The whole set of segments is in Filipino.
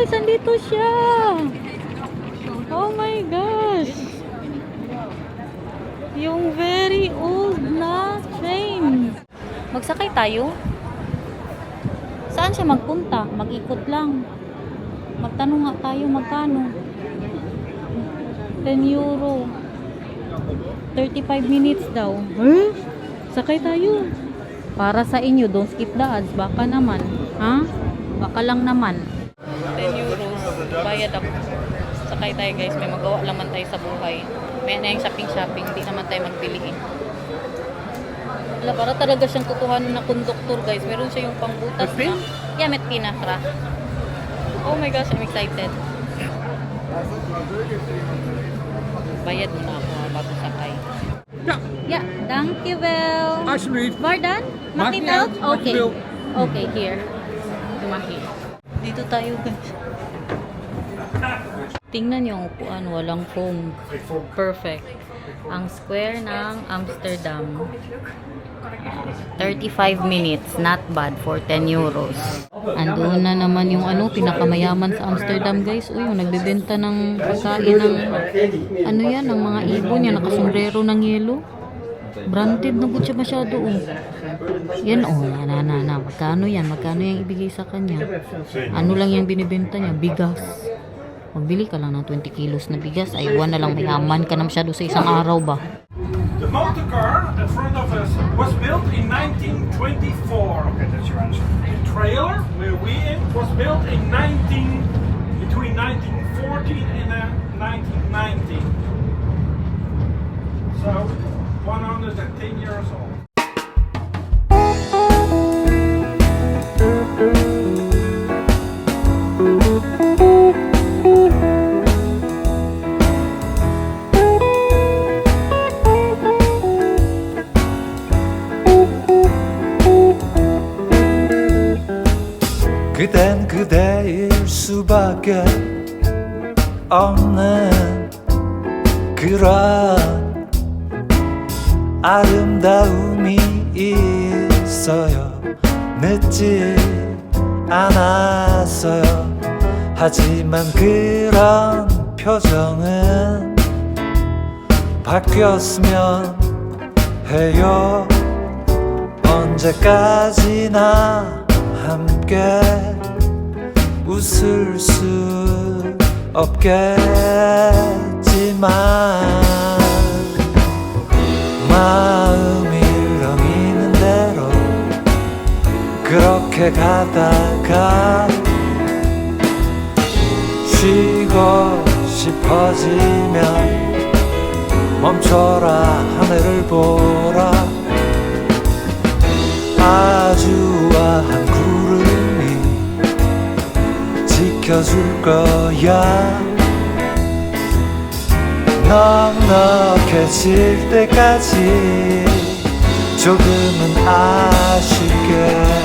guys, andito siya. Oh my gosh. Yung very old na train. Magsakay tayo? Saan siya magpunta? Mag-ikot lang. Magtanong nga tayo magkano. 10 euro. 35 minutes daw. Eh? Sakay tayo. Para sa inyo, don't skip the ads. Baka naman. Ha? Baka lang naman. 10 euros. Bayad ako. Sakay tayo guys. May magawa naman tayo sa buhay. May na yung shopping-shopping. Hindi naman tayo magbili eh. Wala, para talaga siyang tutuhan na konduktor guys. Meron siya yung pangbutas na. Yeah, met pinakra. Oh my gosh, I'm excited. Bayad muna ako bago sakay. Ja, Yeah, dankjewel. alsjeblieft. Waar dan? Mag Maakt niet niet uit? uit, wat je Okay. wil. Okay, here. Mag hier. Dito tayo guys. Tingnan yung upuan, walang foam. Perfect. Ang square ng Amsterdam. 35 minutes, not bad for 10 euros. Andun na naman yung pinakamayaman sa Amsterdam guys. Uy, yung nagbebenta ng pagkain ng yan, ng mga ibon yan, nakasombrero ng yelo. Branded na siya masyado Yan na. Magkano yan? Magkano yung ibigay sa kanya? Ano lang yung binibenta niya? Bigas. Magbili ka lang ng 20 kilos na bigas. Ay, na lang mayaman ka na masyado sa isang araw ba? The motor car in front of us was built in 1924. Okay, that's your answer. The trailer where we in was built in between 1914 and 1990. So 110 years old. 그댄 그대일 수밖에 없는 그런 아름다움이 있어요. 늦지 않았어요. 하지만 그런 표정은 바뀌었으면 해요. 언제까지나 함께 웃을 수 없겠지만 마음이 흘렁이는 대로 그렇게 가다가 쉬고 싶어지면 멈춰라 하늘을 보라 아주 와한 구름이 지켜줄 거야 넉넉해질 때까지 조금은 아쉽게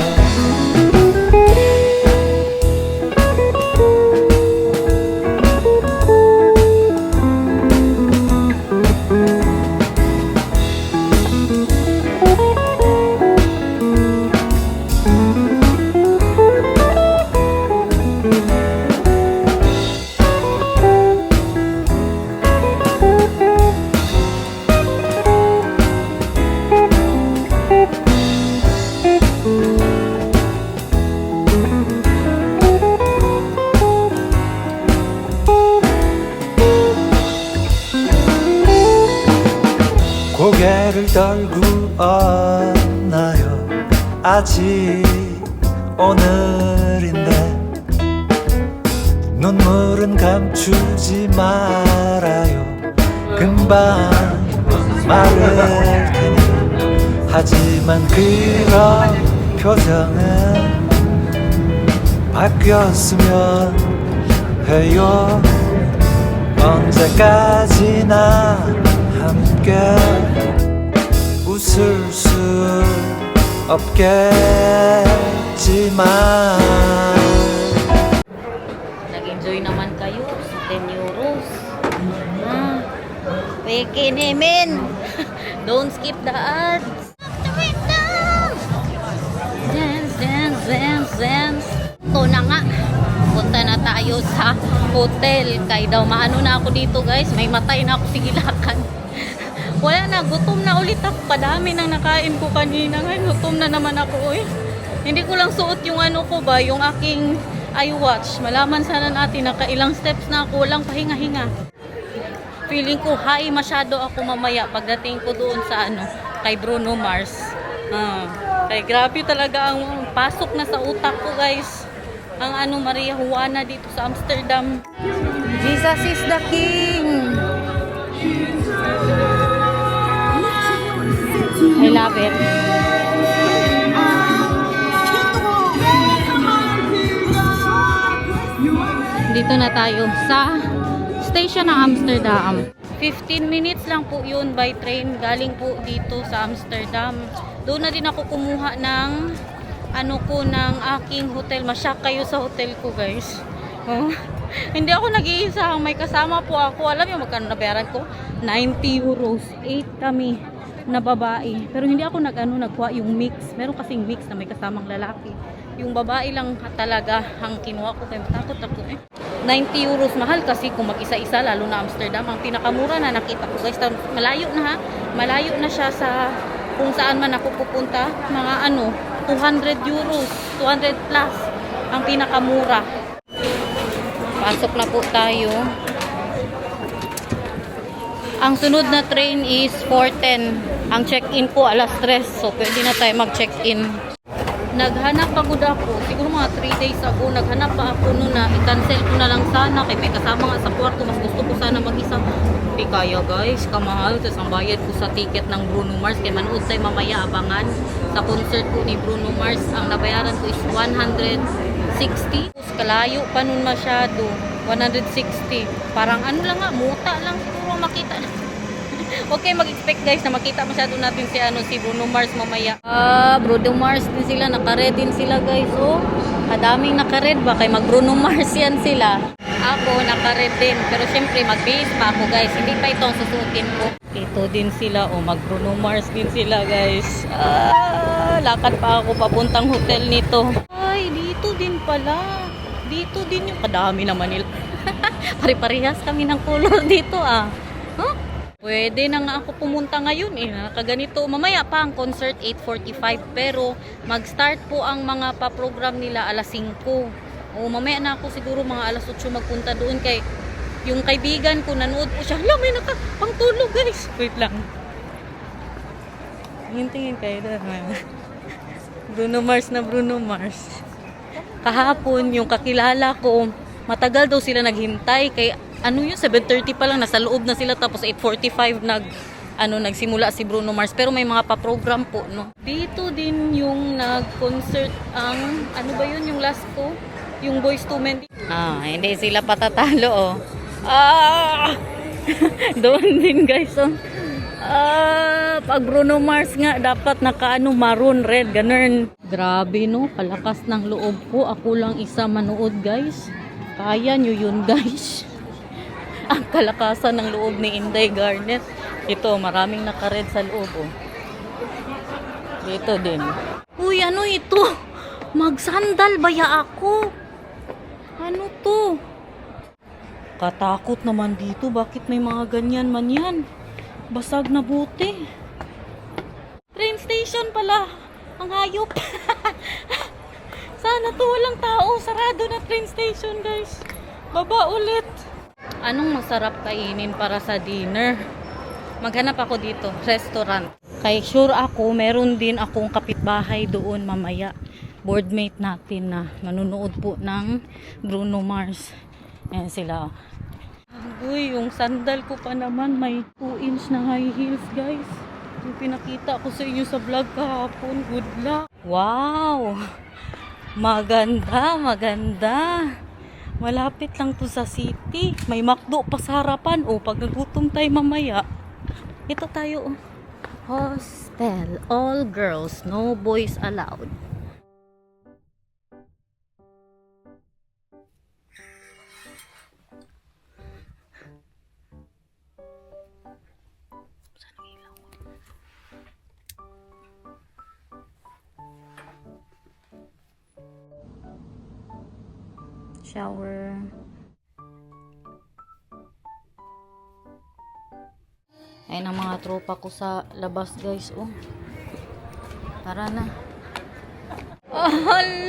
고개를 떨고 언나요 아직 오늘인데 눈물은 감추지 말아요 금방 마를 테니 하지만 그런 표정은 바뀌었으면 해요 언제까지나 함께 웃을 수 없겠지만 Nag-enjoy naman kayo sa 10 euros. Peke namin. Don't skip the ads. Dance. Ito na nga. Punta na tayo tayo sa hotel. Kay daw maano na ako dito guys, may matay na ako sigilakan. Wala na, gutom na ulit ako. Padami nang nakain ko kanina. Ngayon, gutom na naman ako eh. Hindi ko lang suot yung ano ko ba, yung aking iWatch. Malaman sana natin, nakailang steps na ako, walang pahinga-hinga. Feeling ko high masyado ako mamaya pagdating ko doon sa ano, kay Bruno Mars. Kay grabe talaga ang pasok na sa utak ko guys. Ang ano, Maria Juana dito sa Amsterdam. Jesus is the King! I love it. Dito na tayo sa station ng Amsterdam. 15 minutes lang po yun by train. Galing po dito sa Amsterdam. Doon na din ako kumuha ng ano ko, ng aking hotel. Masyak kayo sa hotel ko guys. Oh. Hindi ako nag-iisa. May kasama po ako. Alam niyo magkano nabayaran ko? 90 euros. 8 kami na babae. Pero hindi ako nagkuha yung mix. Meron kasing mix na may kasamang lalaki. Yung babae lang talaga ang kinuha ko. Kaya matakot ako eh. 90 euros mahal kasi kung mag-isa-isa, lalo na Amsterdam. Ang pinakamura na nakita ko guys. Malayo na ha. Malayo na siya sa kung saan man ako pupunta. Mga ano, 200 euros. 200 plus ang pinakamura. Pasok na po tayo. Ang sunod na train is 4:10. Ang check-in po alas 3. So, pwede na tayo mag-check-in. Naghanap pagod ako. Siguro mga 3 days ago. Naghanap pa ako noon na i-cancel ko na lang sana. Kaya may kasama nga sa kwarto. Mas gusto ko sana mag-isa. Hindi kaya guys. Kamahal. Tapos ang bayad ko sa ticket ng Bruno Mars. Kaya manood tayo mamaya abangan. Sa concert ko ni Bruno Mars. Ang nabayaran ko is 160. Kalayo pa nun masyado. 160. Parang ano lang nga. Muta lang siguro makita na. Okay, mag-expect guys na makita masyado natin si Bruno Mars mamaya. Bruno Mars din sila, naka-red din sila guys. Oh, kadaming naka-red ba? Kay mag-Bruno Mars yan sila. Ako, naka-red din. Pero syempre, mag-base pa ako guys. Hindi pa ito ang susukin ko. Ito din sila. Oh, mag-Bruno Mars din sila guys. Lakad pa ako papuntang hotel nito. Ay, dito din pala. Dito din yung kadami naman nila. Pare-parehas kami ng color dito ah. Huh? Pwede na nga ako pumunta ngayon eh. Nakaganito. Mamaya pa ang concert 8:45 pero mag-start po ang mga pa-program nila alas 5. O mamaya na ako siguro mga alas 8 magpunta doon kay yung kaibigan ko nanood po siya. Hala, may nakapangtulog guys. Wait lang. Tingin kayo doon. Bruno Mars na Bruno Mars. Kahapon yung kakilala ko, matagal daw sila naghintay kay ano yun, 7:30 pa lang, nasa loob na sila tapos 8:45 nagsimula si Bruno Mars. Pero may mga pa-program po, no? Dito din yung nag-concert ang, ano ba yun, yung last ko? Yung Boyz II Men. Hindi sila patatalo, oh. Doon din guys, oh. Pag Bruno Mars nga, dapat naka-ano, maroon, red, ganun. Grabe, no? Palakas ng loob ko. Ako lang isa manood, guys. Kaya nyo yun, guys. Ang kalakasan ng loob ni Inday Garnet. Ito, maraming naka-red sa loob, oh. Dito din. Uy, ano ito? Magsandal baya ako? Ano to? Katakot naman dito. Bakit may mga ganyan man yan? Basag na buti. Train station pala. Ang hayop. Sana to walang tao. Sarado na train station, guys. Baba ulit. Anong masarap kainin para sa dinner? Maghanap ako dito, restaurant. Kay sure ako, meron din akong kapitbahay doon mamaya. Boardmate natin na manunood po ng Bruno Mars. Ayan sila. Uy, yung sandal ko pa naman may 2-inch na high heels, guys. Yung pinakita ko sa inyo sa vlog kahapon. Good luck. Wow! Maganda, maganda. Malapit lang to sa city. May McDo pa sa harapan. O, pag nagutom tayo mamaya. Ito tayo. Hostel. All girls. No boys allowed. Shower. Ayun ang mga tropa ko sa labas, guys. Oh. Tara na. Oh,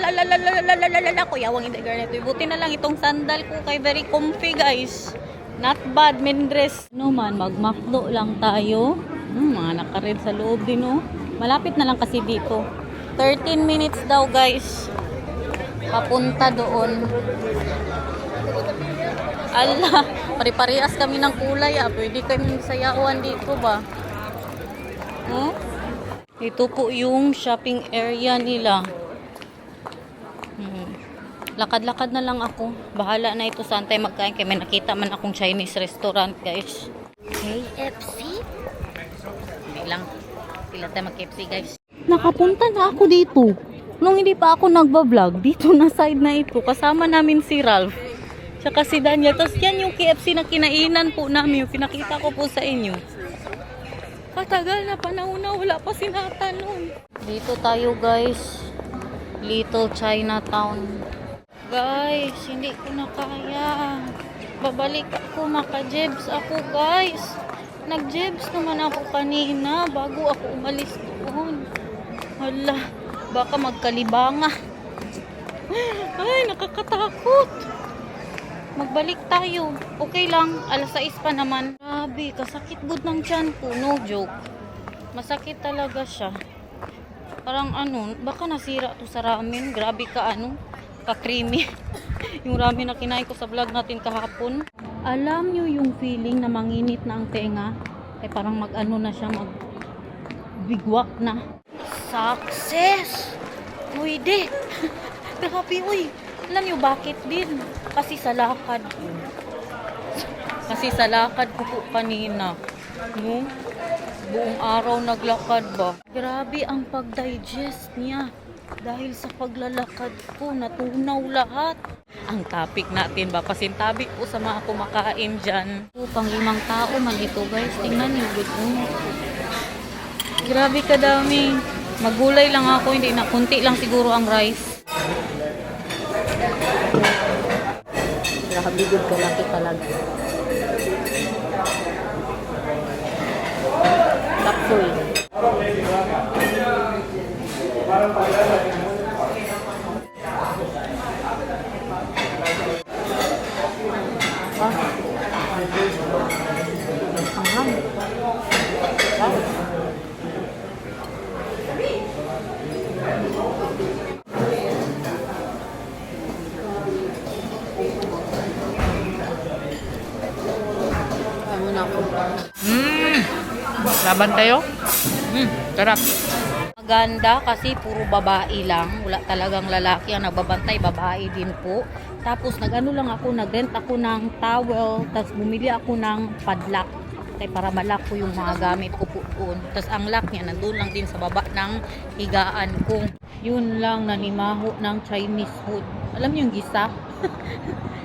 lalalalalalala. Kuya, wang hindi ganito. Buti na lang itong sandal ko kay very comfy, guys. Not bad, men dress. No man, magmakdo lang tayo. Mga nakared sa loob din, oh. Malapit na lang kasi dito. 13 minutes daw, guys. Papunta doon. Ala, pare-parehas kami ng kulay, ah. Pwede kami sayawan dito ba? Hmm? Ito po yung shopping area nila. Lakad-lakad na lang ako. Bahala na ito saan tayo magkain. Kaya may nakita man akong Chinese restaurant, guys. KFC? Hindi lang. Sila tayo mag-KFC, guys. Nakapunta na ako dito. Nung hindi pa ako nagbablog, dito na side na ito. Kasama namin si Ralph. Tsaka si Daniel. Tapos yan yung KFC na kinainan po namin. Yung pinakita ko po sa inyo. Katagal na panahon na. Wala pa si Nathan nun. Dito tayo, guys. Little Chinatown. Guys, hindi ko na kaya. Babalik ako. Maka-jebs ako, guys. Nag-jebs naman ako kanina bago ako umalis doon. Hala, baka magkalibanga. Ay, nakakatakot. Magbalik tayo. Okay lang, alas 6 pa naman. Grabe, kasakit good ng tiyan ko. No joke. Masakit talaga siya. Parang ano, baka nasira to sa ramen. Grabe ka ka-creamy. Yung ramen na kinain ko sa vlog natin kahapon. Alam nyo yung feeling na manginit na ang tenga? Eh parang na siya, bigwak na. Success! Pwede! Grabe, uy! Alam nyo bakit din? Kasi sa lakad ko. Kasi sa lakad ko po kanina. No? Buong araw naglakad ba? Grabe ang pag-digest niya. Dahil sa paglalakad ko, natunaw lahat. Ang topic natin ba? Pasintabi po sa mga kumakain dyan. Pang 5 tao man ito, guys. Tingnan niyo. Grabe kadami. Magulay lang ako. Hindi na. Kunti lang siguro ang rice. Grabe good kalaki talaga. Kapsoy. Laban tayo? Sarap. Maganda kasi puro babae lang. Wala talagang lalaki ang nagbabantay. Babae din po. Tapos lang ako. Nagrent ako ng towel. Tapos bumili ako ng padlock. Para malak ko yung mga gamit ko po doon. Tapos ang lock niya nandun lang din sa baba ng higaan ko. Yun lang nanimaho ng Chinese food. Alam niyo yung gisa?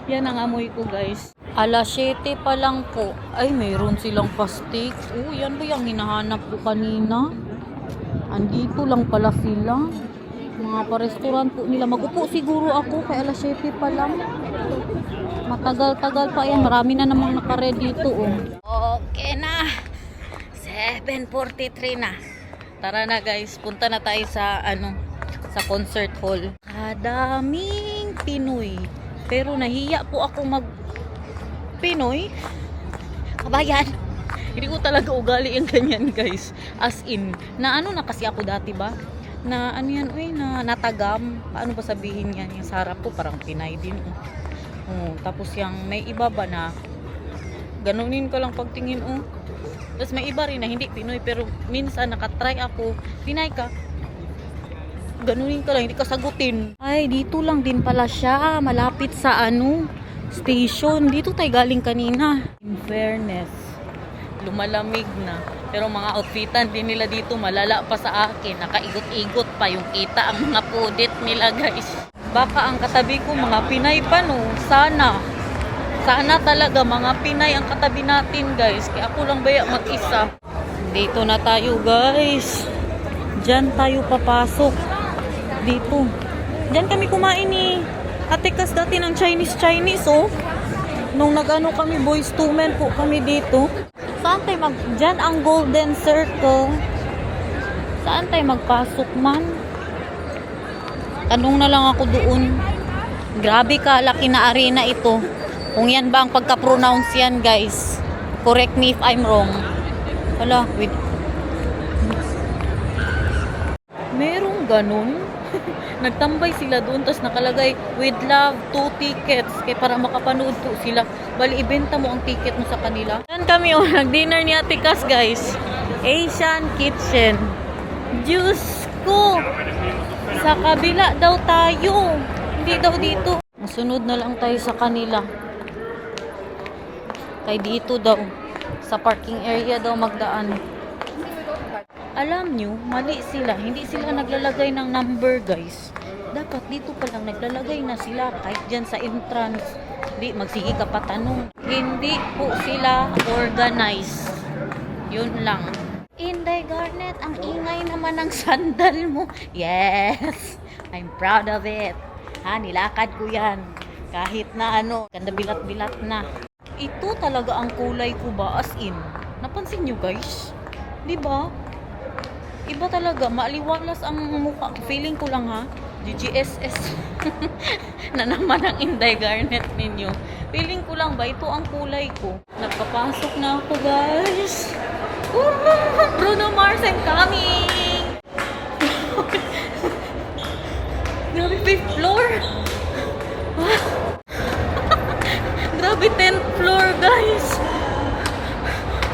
Yan ang amoy ko, guys. Alas 7 pa lang po. Ay, mayroon silang pastik. Oh, yan ba yung hinahanap ko kanina? Andito lang pala sila. Mga pa-restaurant po nila. Magupo siguro ako kay alas 7 pa lang. Matagal-tagal pa yan. Marami na namang nakared dito. Oh. Okay na. 7:43 na. Tara na, guys. Punta na tayo sa sa concert hall. Kadaming Pinoy. Pero nahiya po ako Pinoy. Kabayan. Hindi ko talaga ugali yung ganyan, guys. As in, na kasi ako dati ba? Na yan, na natagam. Paano ba sabihin yan? Yung sarap ko parang Pinay din. Tapos yung may iba ba na ganunin ko lang pagtingin. Tapos may iba rin na hindi Pinoy. Pero minsan nakatry ako. Pinay ka. Ganunin ka lang, hindi ka sagutin. Ay, dito lang din pala siya. Malapit sa station. Dito tayo galing kanina. In fairness, lumalamig na. Pero mga outfitan din nila dito malala pa sa akin. Nakaigot-igot pa yung kita ang mga pudit nila, guys. Baka ang katabi ko mga Pinay pa, no? Sana talaga mga Pinay ang katabi natin, guys. Kaya ako lang baya mag-isa. Dito na tayo, guys. Diyan tayo papasok. Dito. Diyan kami kumain Ate Kas dati ng Chinese, oh. Nung nag-ano kami, boys to men po kami dito. Saan tayo Diyan ang Golden Circle. Saan tayo magpasok man? Tanong na lang ako doon. Grabe ka, laki na arena ito. Kung yan ba ang pagka-pronounce yan, guys. Correct me if I'm wrong. Wala, wait. Merong ganun. Nagtambay sila doon, tapos nakalagay, with love, 2 tickets. Kaya para makapanood po sila. Bali, ibenta mo ang ticket mo sa kanila. Yan kami, oh, nag-dinner ni Ate Kas, guys. Asian Kitchen. Diyos ko! Sa kabila daw tayo. Hindi daw dito. Masunod na lang tayo sa kanila. Kay dito daw. Sa parking area daw magdaan. Alam nyo, mali sila. Hindi sila naglalagay ng number, guys. Dapat dito pa lang naglalagay na sila. Kahit dyan sa entrance. Di, magsige ka pa tanong. Hindi po sila organized. Yun lang. Inday Garnet, ang ingay naman ng sandal mo. Yes! I'm proud of it. Ha, nilakad ko yan. Kahit na ano, ganda bilat-bilat na. Ito talaga ang kulay ko ba? As in. Napansin nyo, guys? Diba? Iba talaga. Maaliwalas ang mukha. Feeling ko lang, ha? GGSS. Na naman ang Inday Garnet ninyo. Feeling ko lang ba? Ito ang kulay ko. Nagpapasok na ako, guys. Bruno Mars, I'm coming! Grabe, 5th floor! Grabe, 10th floor, guys!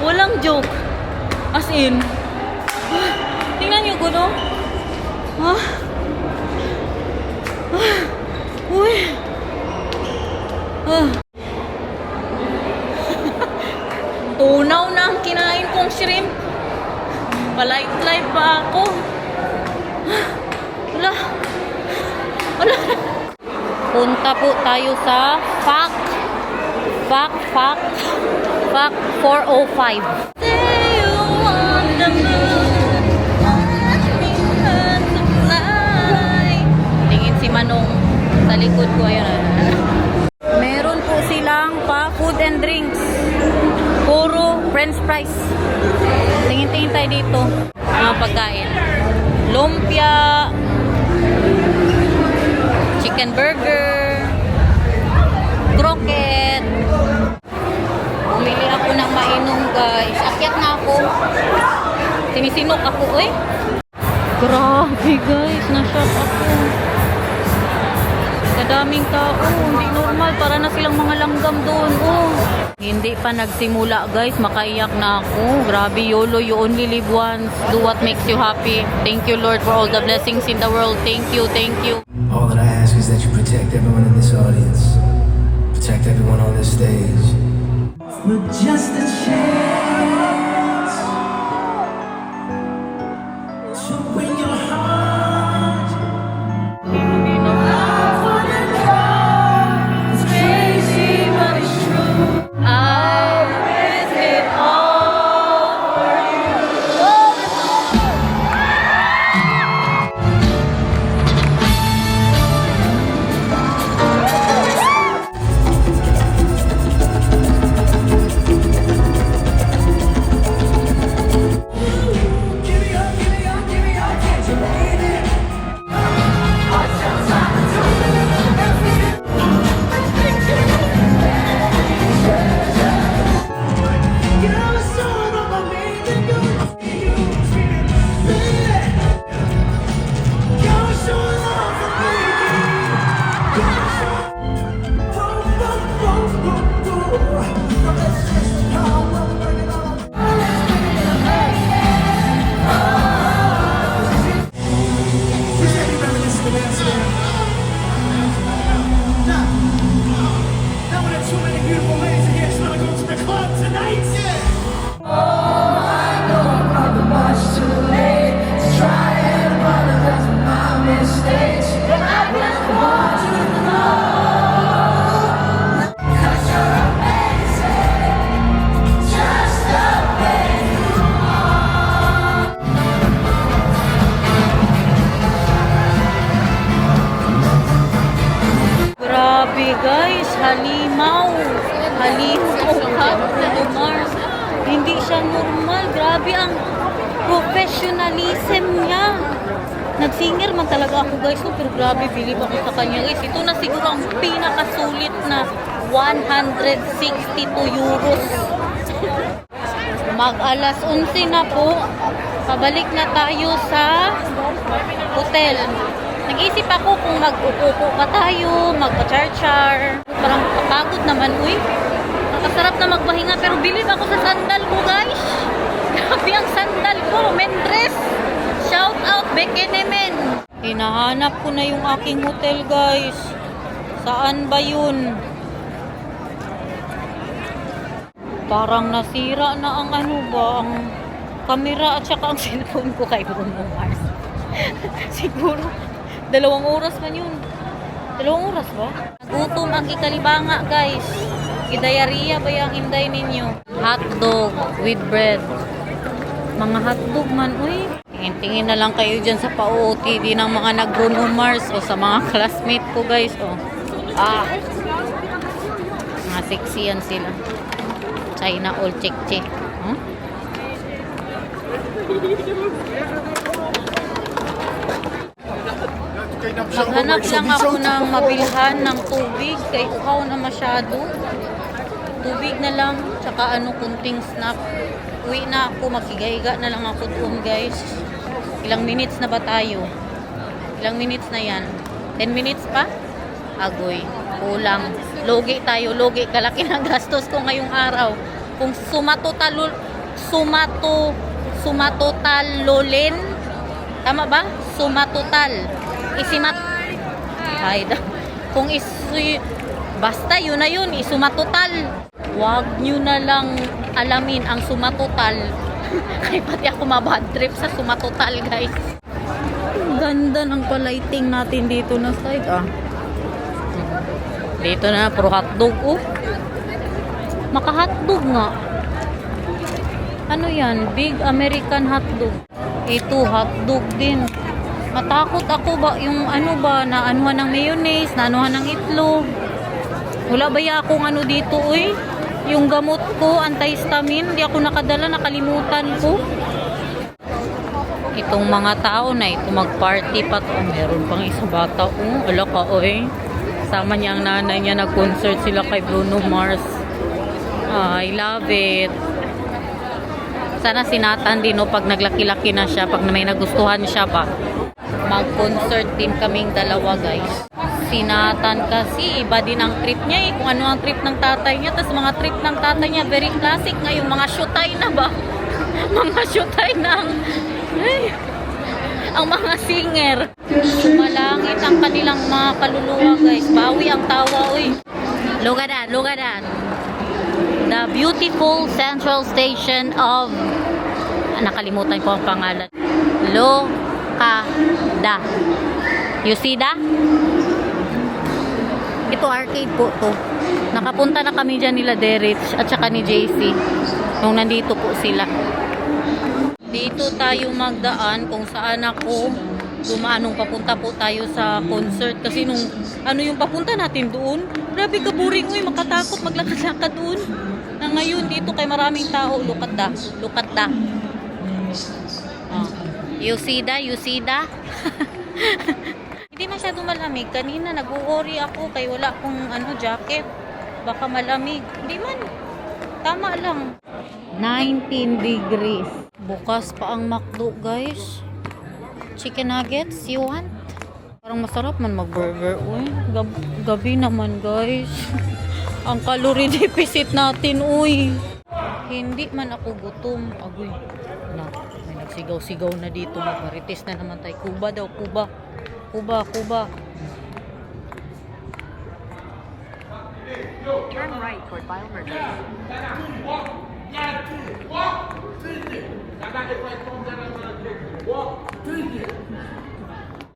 Walang joke. As in. Tingnan nyo ko, no? Uy! Tunaw na ang kinain kong shrimp. Palight-light pa ako. Wala. Wala. Punta po tayo sa FAC 405. Say you want the moon, watch me learn to fly. Tingin si Manong sa likod ko. Ayun. Meron po silang food and drinks. Puro french fries. Tingin-tingin tayo dito. Mga pagkain. Lumpia. Chicken burger. Croquette. Bumili ako ng mainom, guys. Akyat na ako. Sinisinok ako, eh. Grabe, guys. Na-shock ako. Kadaming tao. Hindi normal. Para na silang mga langgam doon. Oh. Hindi pa nagsimula, guys. Makaiyak na ako. Grabe, YOLO. You only live once. Do what makes you happy. Thank you, Lord, for all the blessings in the world. Thank you, thank you. All that I ask is that you protect everyone in this audience. Protect everyone on this stage. For just a chance to win your heart. It's crazy, but it's true. I risk it all for you. halimaw. Halimaw ka, Bruno Mars. Hindi siya normal. Grabe ang professionalism niya. Nag-singer man talaga ako guys, no? Pero grabe, bilib ako sa kanya guys. Ito na siguro ang pinakasulit na 162 euros. Mag-alas 11 na po. Pabalik na tayo sa hotel. Nag-isip ako kung mag-upo pa tayo, magpa-char-char. Parang kapagod naman, uy. Nakasarap na magpahinga, pero bilib ako sa sandal ko, guys. Grabe ang sandal ko, men dress. Shout out, Bekenemen. Hinahanap ko na yung aking hotel, guys. Saan ba yun? Parang nasira na ang ano ba, ang camera at saka ang cellphone ko kay Bruno Mars. Siguro 2 oras man yun. 2 oras ba? Gutom ang ikalibanga, guys. Idayariya ba yung inday ninyo? Hotdog with bread. Mga hotdog man, uy. Tingin-tingin na lang kayo dyan sa pa-OOTD ng mga nag-Bruno Mars o sa mga classmate ko, guys. Oh. Mga sexy yan sila. China all check-check. Huh? Maghanap lang ako ng mabilhan ng tubig. Kay uhaw na masyado. Tubig na lang. Tsaka kunting snack. Uwi na ako. Maghiga-higa na lang ako doon, guys. Ilang minutes na ba tayo? Ilang minutes na yan? 10 minutes pa? Agoy. Kulang. Logi tayo. Logi. Kalaki ng gastos ko ngayong araw. Kung sumatotalolin. Tama ba? Sumatotal. Kung basta yun na yun, isumatotal. Huwag nyo na lang alamin ang sumatotal. Kaya pati ako mabad trip sa sumatotal, guys. Ganda ng palighting natin dito na side, Dito na, puro hotdog, Maka-hotdog nga. Ano yan? Big American hotdog. Ito, hotdog din. Matakot ako ba yung na anuhan ng mayonnaise, na anuhan ng itlog. Wala ba ya akong dito, uy? Yung gamot ko, antihistamine, di ako nakadala, nakalimutan ko. Itong mga tao na ito, mag-party pa to. Meron pang isang bata, ala ka, uy. Sama niya ang nanay niya, nag-concert sila kay Bruno Mars. I love it. Sana sinatan din, pag naglaki-laki na siya, pag may nagustuhan siya pa. Mag-concert din kaming dalawa, guys. Sinatan kasi, iba din ang trip niya, kung ano ang trip ng tatay niya. Tapos mga trip ng tatay niya, very classic nga, yung mga shutay na ba? Mga shutay ng ang mga singer. Sumalangit ang kanilang mga kaluluwa, guys. Bawi ang tawa, uy. Look at that. The beautiful central station of, nakalimutan ko ang pangalan. Lokada. You see that? Ito arcade po to. Nakapunta na kami dyan nila Derich at saka ni JC nung nandito po sila. Dito tayo magdaan kung saan ako dumaan nung papunta po tayo sa concert. Kasi nung yung papunta natin doon, grabe ka boring, makatakot maglakad-lakad doon. Na ngayon dito kay maraming tao, look at that. You see that? Hindi masyado malamig. Kanina nag-worry ako kay wala akong jacket. Baka malamig. Hindi man. Tama lang. 19 degrees. Bukas pa ang McDo, guys. Chicken nuggets, you want? Parang masarap man mag-burger. Uy, gabi naman, guys. Ang calorie deficit natin, uy. Hindi man ako gutom. Agoy. May nagsigaw-sigaw na dito. Magmarites na naman tayo. Kuba daw, Kuba. Turn right toward Biomercury.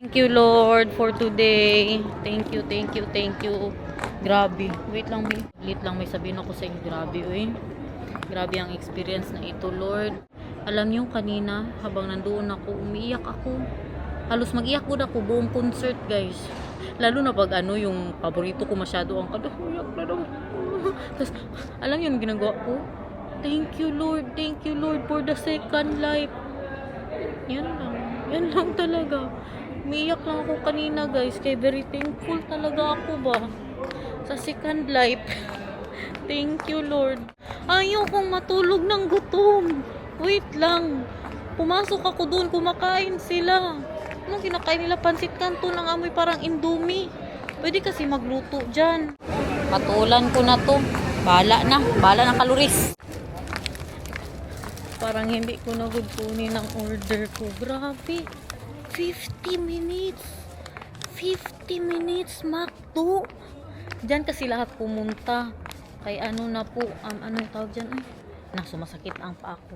Thank you, Lord, for today. Thank you. Grabe. Wait lang, may sabihin ako sa inyo. Grabe, Grabe ang experience na ito, Lord. Alam niyo, kanina, habang nandoon ako, umiiyak ako. Halos mag-iyak ko na ako buong concert, guys. Lalo na pag yung paborito ko masyado ang kada. Uyak na daw. Tapos, alam yun, ginagawa ko. Thank you Lord for the second life. Yan lang talaga. Umiiyak lang ako kanina guys, kaya very thankful talaga ako ba sa second life. Thank you Lord. Ayaw kong matulog ng gutom. Wait lang. Pumasok ako doon, kumakain sila. Anong kinakain nila? Pansit kanto ng amoy parang Indomie. Pwede kasi magluto dyan. Patulan ko na to. Bala na kaloris. Parang hindi ko na kunin ang order ko. Grabe. 50 minutes. 50 minutes, McDo. Diyan kasi lahat pumunta. Kay ano na po, anong tawag dyan? Ay, sumasakit ang paa ko.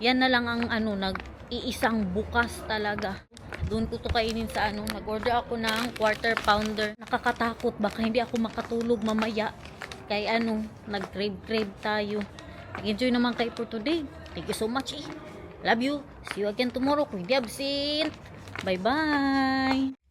Yan na lang ang nag-iisang bukas talaga. Doon ko to kainin sa nag-order ako ng quarter pounder. Nakakatakot, baka hindi ako makatulog mamaya. Kay nag-crave tayo. Nag-enjoy naman kayo for today. Thank you so much Love you. See you again tomorrow kung hindi absent. Bye bye.